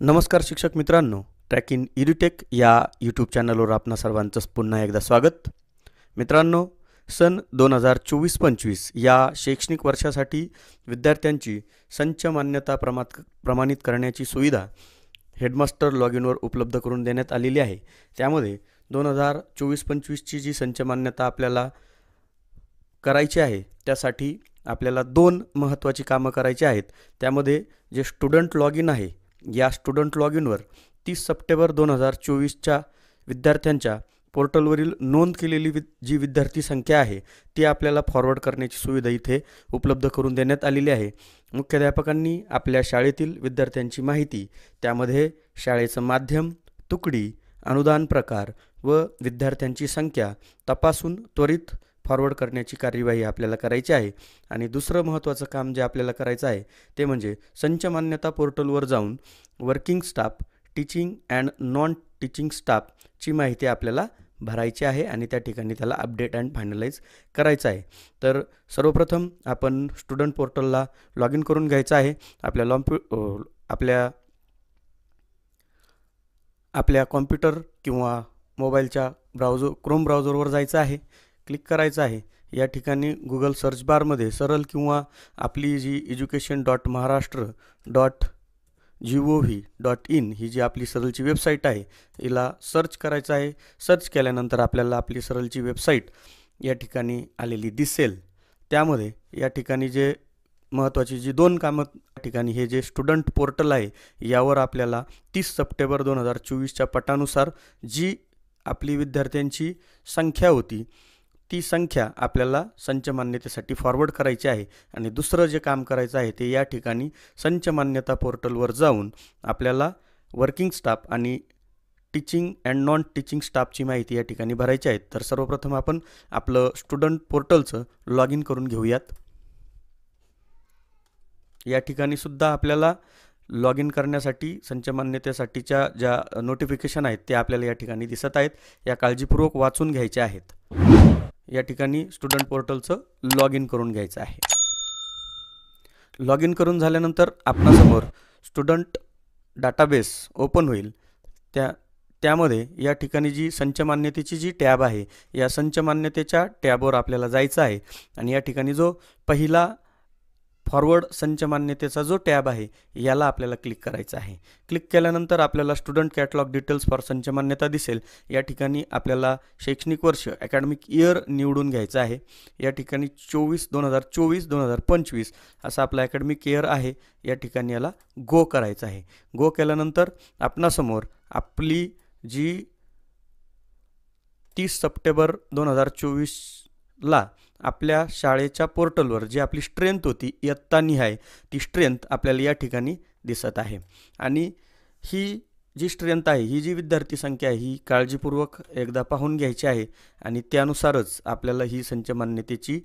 नमस्कार शिक्षक मित्रांनो, ट्रॅक इन इड्युटेक या यूट्यूब चॅनलवर आपणा सर्वांचं पुन्हा एकदा स्वागत. मित्रांनो, सन 2024-25 या शैक्षणिक वर्षासाठी विद्यार्थ्यांची संच मान्यता प्रमाणित करण्याची सुविधा हेडमास्टर लॉग इनवर उपलब्ध करून देण्यात आलेली आहे. त्यामध्ये 2024-25ची जी संच मान्यता आपल्याला करायची आहे त्यासाठी आपल्याला 2 महत्त्वाची कामं करायची आहेत. त्यामध्ये जे स्टुडंट लॉग इन आहे, या स्टुडंट लॉग इनवर 30 सप्टेंबर 2024च्या विद्यार्थ्यांच्या पोर्टलवरील नोंद केलेली जी विद्यार्थी संख्या आहे ती आपल्याला फॉरवर्ड करण्याची सुविधा इथे उपलब्ध करून देण्यात आलेली आहे. मुख्याध्यापकांनी आपल्या शाळेतील विद्यार्थ्यांची माहिती, त्यामध्ये शाळेचं माध्यम, तुकडी, अनुदान प्रकार व विद्यार्थ्यांची संख्या तपासून त्वरित फॉरवर्ड करण्याची कार्यवाही आपल्याला करायची आहे. आणि दुसरं महत्त्वाचं काम जे आपल्याला करायचं आहे ते म्हणजे संच मान्यता पोर्टलवर जाऊन working staff, teaching and non teaching स्टाफची माहिती आपल्याला भरायची आहे आणि त्या ठिकाणी त्याला अपडेट अँड फायनलाइज करायचं आहे. तर सर्वप्रथम आपण स्टुडंट पोर्टलला लॉग इन करून घ्यायचं आहे. आपल्या कॉम्प्युटर किंवा मोबाईलच्या क्रोम ब्राउझरवर जायचं आहे, क्लिक करायचं आहे. या ठिकाणी गुगल सर्च बारमध्ये सरळ किंवा आपली जी education.maharashtra.gov.in ही जी आपली सरळची वेबसाईट आहे हिला सर्च करायचं आहे. सर्च केल्यानंतर आपल्याला आपली सरळची वेबसाईट या ठिकाणी आलेली दिसेल. त्यामध्ये या ठिकाणी जे महत्त्वाची जी 2 कामं ठिकाणी हे जे स्टुडंट पोर्टल आहे यावर आपल्याला 30 सप्टेंबर 2024च्या पटानुसार जी आपली विद्यार्थ्यांची संख्या होती ती संख्या आपल्याला संच मान्यतेसाठी फॉरवर्ड करायची आहे. आणि दुसरं जे काम करायचं आहे ते या ठिकाणी संच मान्यता पोर्टलवर जाऊन आपल्याला वर्किंग स्टाफ आणि टीचिंग अँड नॉन टीचिंग स्टाफची माहिती या ठिकाणी भरायची आहे. तर सर्वप्रथम आपण आपलं स्टुडंट पोर्टलचं लॉग इन करून घेऊयात. या ठिकाणी सुद्धा आपल्याला लॉग इन करण्यासाठी संच मान्यतेसाठीच्या ज्या नोटिफिकेशन आहेत ते आपल्याला या ठिकाणी दिसत आहेत. या काळजीपूर्वक वाचून घ्यायच्या आहेत. या ठिकाणी स्टुडंट पोर्टलचं लॉग इन करून घ्यायचं आहे. लॉग इन करून झाल्यानंतर आपणासमोर स्टुडंट डाटाबेस ओपन होईल. त्यामध्ये या ठिकाणी जी संच मान्यतेची जी टॅब आहे या संच मान्यतेच्या टॅबवर आपल्याला जायचं आहे. आणि या ठिकाणी जो पहिला फॉरवर्ड संच मान्यतेचा जो टॅब आहे याला आपल्याला क्लिक करायचं आहे. क्लिक केल्यानंतर आपल्याला स्टुडंट कॅटलॉग डिटेल्स फॉर संच मान्यता दिसेल. या ठिकाणी आपल्याला शैक्षणिक वर्ष अकॅडमिक इयर निवडून घ्यायचं आहे. या ठिकाणी 2024-2025 असा आपला अकॅडमिक इयर आहे. या ठिकाणी याला गो करायचं आहे. गो केल्यानंतर आपणासमोर आपली जी 30 सप्टेंबर 2024ला आपल्या शाळेच्या पोर्टलवर जी आपली स्ट्रेंथ होती इयत्ता निहाय ती स्ट्रेंथ आपल्याला या ठिकाणी दिसत आहे. आणि ही जी स्ट्रेंथ आहे, ही जी विद्यार्थी संख्या आहे ही काळजीपूर्वक एकदा पाहून घ्यायची आहे. आणि त्यानुसारच आपल्याला ही संच मान्यतेची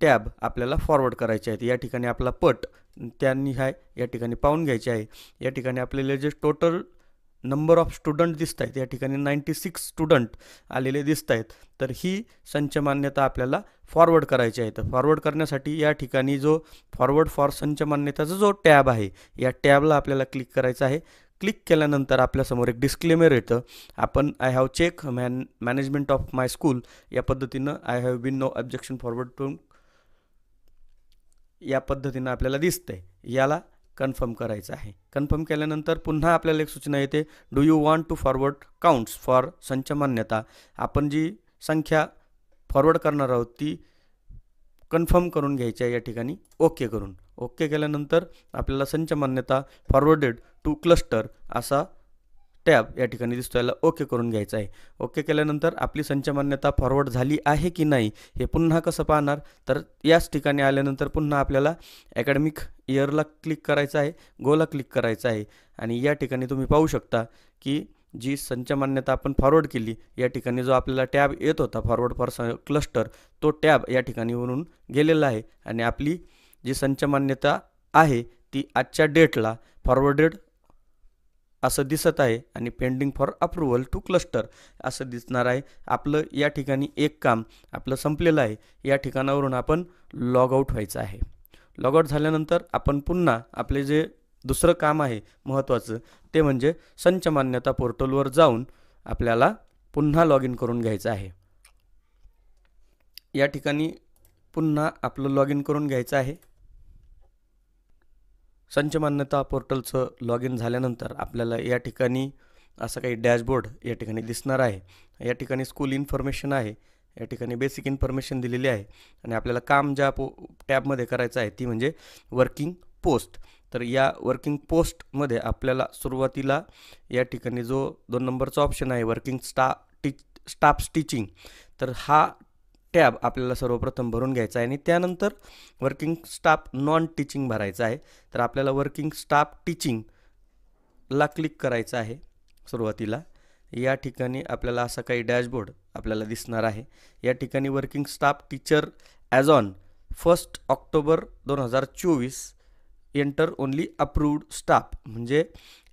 टॅब आपल्याला फॉरवर्ड करायची आहे. या ठिकाणी आपला पट त्या निहाय या ठिकाणी पाहून घ्यायचे आहे. या ठिकाणी आपल्याला जे टोटल नंबर ऑफ स्टुडंट दिसत आहेत या ठिकाणी 96 स्टुडंट आलेले दिसत आहेत. तर ही संच मान्यता आपल्याला फॉरवर्ड करायची आहे. तर फॉरवर्ड करण्यासाठी या ठिकाणी जो फॉरवर्ड फॉर संच मान्यताचा जो टॅब आहे या टॅबला आपल्याला क्लिक करायचं आहे. क्लिक केल्यानंतर आपल्यासमोर एक डिस्क्लेमर येतं. आपण I have check management of my school या पद्धतीनं I have been no objection forward to या पद्धतीनं आपल्याला दिसतंय. याला कन्फर्म करायचं आहे. कन्फर्म केल्यानंतर पुन्हा आपल्याला एक सूचना येते, do you want to forward counts for संच मान्यता. आपण जी संख्या फॉरवर्ड करणार आहोत ती कन्फर्म करून घ्यायची आहे. या ठिकाणी ओके करून ओके केल्यानंतर आपल्याला संच मान्यता फॉरवर्डेड टू क्लस्टर असा टॅब या ठिकाणी दिसतो, याला ओके करून घ्यायचं आहे. ओके केल्यानंतर आपली संच मान्यता फॉरवर्ड झाली आहे की नाही हे पुन्हा कसं पाहणार, तर याच ठिकाणी आल्यानंतर पुन्हा आपल्याला अकॅडमिक इयरला क्लिक करायचं आहे, गोला क्लिक करायचं आहे. आणि या ठिकाणी तुम्ही पाहू शकता की जी संच मान्यता आपण फॉरवर्ड केली या ठिकाणी जो आपल्याला टॅब येत होता फॉरवर्ड फॉर क्लस्टर तो टॅब या ठिकाणी वरून गेलेला आहे. आणि आपली जी संच मान्यता आहे ती आजच्या डेटला फॉरवर्डेड असं दिसत आहे आणि pending for approval two cluster असं दिसणार आहे. आपलं या ठिकाणी एक काम आपलं संपलेलं आहे. या ठिकाणावरून आपण लॉग आऊट व्हायचं आहे. लॉग आऊट झाल्यानंतर आपण पुन्हा आपले जे दुसरं काम आहे महत्त्वाचं, ते म्हणजे संच मान्यता पोर्टलवर जाऊन आपल्याला पुन्हा लॉग इन करून घ्यायचं आहे. या ठिकाणी पुन्हा आपलं लॉग इन करून घ्यायचं आहे. संच मान्यता पोर्टलचं लॉग इन झाल्यानंतर आपल्याला या ठिकाणी असं काही डॅशबोर्ड या ठिकाणी दिसणार आहे. या ठिकाणी स्कूल इन्फॉर्मेशन आहे, या ठिकाणी बेसिक इन्फॉर्मेशन दिलेली आहे आणि आपल्याला काम ज्या टॅबमध्ये करायचं आहे ती म्हणजे वर्किंग पोस्ट. तर या वर्किंग पोस्टमध्ये आपल्याला सुरुवातीला या ठिकाणी जो 2 नंबरचा ऑप्शन आहे वर्किंग स्टाफ टीचिंग, तर हा टॅब आपल्याला सर्वप्रथम भरून घ्यायचा आहे आणि त्यानंतर वर्किंग स्टाफ नॉन टीचिंग भरायचा आहे. तर आपल्याला वर्किंग स्टाफ टीचिंगला क्लिक करायचं आहे. सुरुवातीला या ठिकाणी आपल्याला असा काही डॅशबोर्ड आपल्याला दिसणार आहे. या ठिकाणी working staff teacher as on 1 October 2024 enter only approved staff, म्हणजे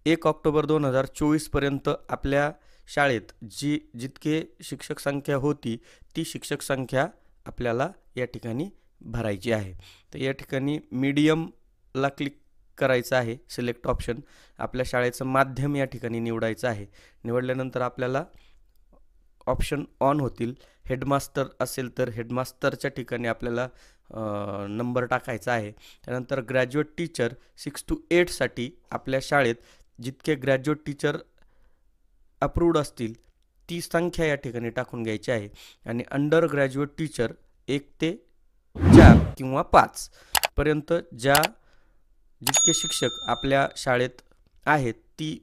1 ऑक्टोबर 2024 पर्यंत आपल्या शाळेत जितके शिक्षक संख्या होती ती शिक्षक संख्या आपल्याला या ठिकाणी भरायची आहे. तर या ठिकाणी मीडियमला क्लिक करायचं आहे. सिलेक्ट ऑप्शन, आपल्या शाळेचं माध्यम या ठिकाणी निवडायचं आहे. निवडल्यानंतर आपल्याला ऑप्शन ऑन होतील. हेडमास्टर असेल तर हेडमास्टरच्या ठिकाणी आपल्याला नंबर टाकायचा आहे. त्यानंतर ग्रॅज्युएट टीचर 6 to 8साठी आपल्या शाळेत जितके ग्रॅज्युएट टीचर अप्रूव्ड असतील ती संख्या या ठिकाणी टाकून घ्यायची आहे. आणि अंडर ग्रॅज्युएट टीचर 1 ते 4 किंवा 5 पर्यंत जितके शिक्षक आपल्या शाळेत आहेत ती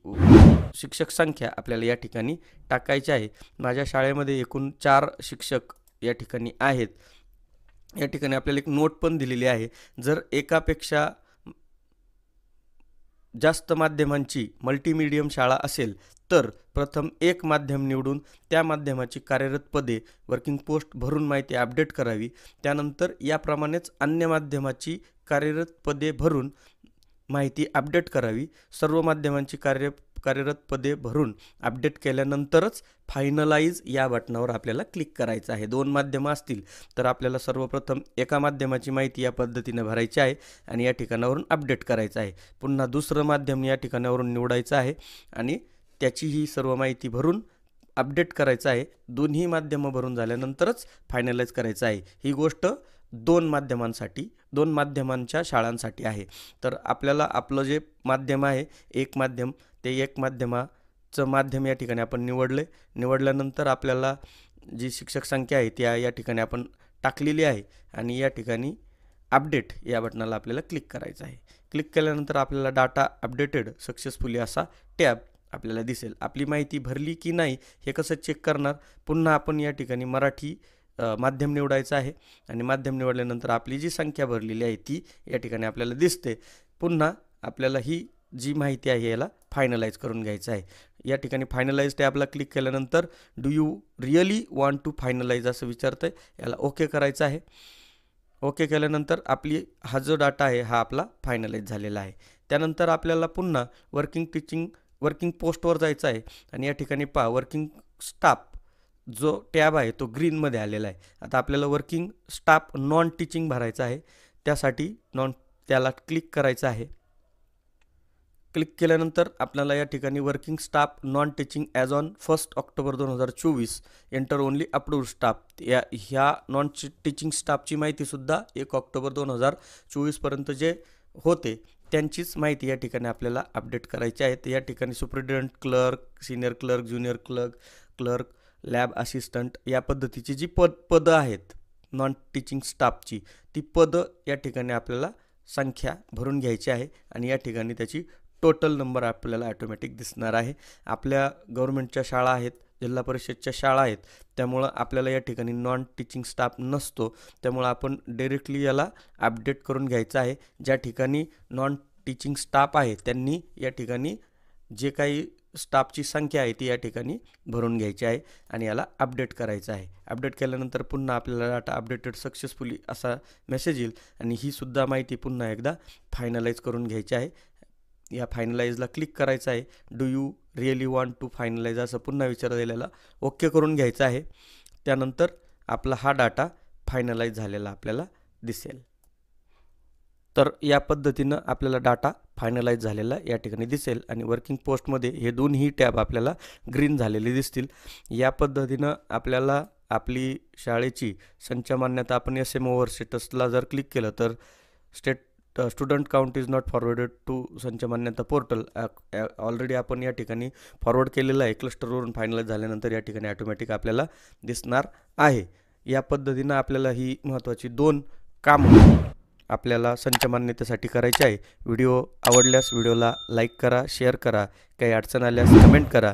शिक्षक संख्या आपल्याला या ठिकाणी टाकायची आहे. माझ्या शाळेमध्ये एकूण 4 शिक्षक या ठिकाणी आहेत. या ठिकाणी आपल्याला एक नोट पण दिलेली आहे, जर एकापेक्षा जास्त माध्यमांची मल्टीमीडियम शाळा असेल तर प्रथम एक माध्यम निवडून त्या माध्यमाची कार्यरत पदे वर्किंग पोस्ट भरून माहिती अपडेट करावी. त्यानंतर याप्रमाणेच अन्य माध्यमाची कार्यरत पदे भरून माहिती अपडेट करावी. सर्व माध्यमांची कार्यरत पदे भरून अपडेट केल्यानंतरच फायनलाइज या बटनावर आपल्याला क्लिक करायचं आहे. 2 माध्यमं असतील तर आपल्याला सर्वप्रथम एका माध्यमाची माहिती या पद्धतीने भरायची आहे आणि या ठिकाणावरून अपडेट करायचं आहे. पुन्हा दुसरं माध्यम या ठिकाणावरून निवडायचं आहे आणि त्याचीही सर्व माहिती भरून अपडेट करायचं आहे. दोन्ही माध्यमं भरून झाल्यानंतरच फायनलाइज करायचं आहे. ही गोष्ट 2 माध्यमांच्या शाळांसाठी आहे. तर आपल्याला आपलं जे माध्यम आहे एक माध्यम, ते एक माध्यमाचं माध्यम या ठिकाणी आपण निवडल्यानंतर आपल्याला जी शिक्षक संख्या आहे ती या ठिकाणी आपण टाकलेली आहे आणि या ठिकाणी अपडेट या बटनाला आपल्याला क्लिक करायचं आहे. क्लिक केल्यानंतर आपल्याला डाटा अपडेटेड सक्सेसफुली असा टॅब आपल्याला दिसेल. आपली माहिती भरली की नाही हे कसं चेक करणार, पुन्हा आपण या ठिकाणी मराठी माध्यम निवडायचं आहे आणि माध्यम निवडल्यानंतर आपली जी संख्या भरलेली आहे ती या ठिकाणी आपल्याला दिसते. पुन्हा आपल्याला ही जी माहिती आहे याला फायनलाइज करून घ्यायचं आहे. या ठिकाणी फायनलाइज टॅबला क्लिक केल्यानंतर do you really want to finalize असं विचारतंय, याला ओके करायचं आहे. ओके केल्यानंतर हा जो डाटा आहे हा आपला फायनलाइज झालेला आहे. त्यानंतर आपल्याला पुन्हा वर्किंग पोस्टवर जायचं आहे आणि या ठिकाणी वर्किंग स्टाफ जो टॅब आहे तो ग्रीनमध्ये आलेला आहे. आता आपल्याला वर्किंग स्टाफ नॉन टीचिंग भरायचा आहे. त्यासाठी त्याला क्लिक करायचं आहे. क्लिक केल्यानंतर आपल्याला या ठिकाणी working staff non teaching as on 1 October 2024 enter only approved staff, ह्या नॉन टीचिंग स्टाफची माहितीसुद्धा 1 ऑक्टोबर 2024 पर्यंत जे होते त्यांचीच माहिती या ठिकाणी आपल्याला अपडेट करायची आहे. तर या ठिकाणी superintendent, clerk, senior clerk, junior clerk, lab assistant या पद्धतीची जी पदं आहेत नॉन टीचिंग स्टाफची, ती पदं या ठिकाणी आपल्याला संख्या भरून घ्यायची आहे आणि या ठिकाणी त्याची टोटल नंबर आपल्याला ऑटोमॅटिक दिसणार आहे. आपल्या गव्हर्नमेंटच्या शाळा आहेत, जिल्हा परिषदच्या शाळा आहेत, त्यामुळं आपल्याला या ठिकाणी नॉन टीचिंग स्टाफ नसतो. त्यामुळं आपण डायरेक्टली याला अपडेट करून घ्यायचं आहे. ज्या ठिकाणी नॉन टीचिंग स्टाफ आहे त्यांनी या ठिकाणी जे काही स्टाफची संख्या आहे ती या ठिकाणी भरून घ्यायची आहे आणि याला अपडेट करायचं आहे. अपडेट केल्यानंतर पुन्हा आपल्याला डाटा अपडेटेड सक्सेसफुली असा मेसेज येईल आणि ही सुद्धा माहिती पुन्हा एकदा फायनलाइज करून घ्यायची आहे. या फायनलाइजला क्लिक करायचं आहे. Do you really want to finalize असं पुन्हा विचारलेला ओके करून घ्यायचं आहे. त्यानंतर आपला हा डाटा फायनलाइज झालेला आपल्याला दिसेल. तर या पद्धतीनं आपल्याला डाटा फायनलाइज झालेला या ठिकाणी दिसेल आणि वर्किंग पोस्टमध्ये हे दोन्ही टॅब आपल्याला ग्रीन झालेले दिसतील। या पद्धतीनं आपल्याला आपली शाळेची संच मान्यता आपण SMOवर स्टेटसला जर क्लिक केलं तर student count is not forwarded to संच मान्यता पोर्टल ऑलरेडी आपण या ठिकाणी फॉरवर्ड केलेलं आहे। क्लस्टरवरून फायनलाइज झाल्यानंतर या ठिकाणी ऑटोमॅटिक आपल्याला दिसणार आहे। या पद्धतीनं आपल्याला ही महत्त्वाची 2 कामं आपल्याला संच मान्यतेसाठी करायची आहे। व्हिडिओ आवडल्यास व्हिडिओला लाईक करा, शेअर करा, काही अडचण आल्यास कमेंट करा।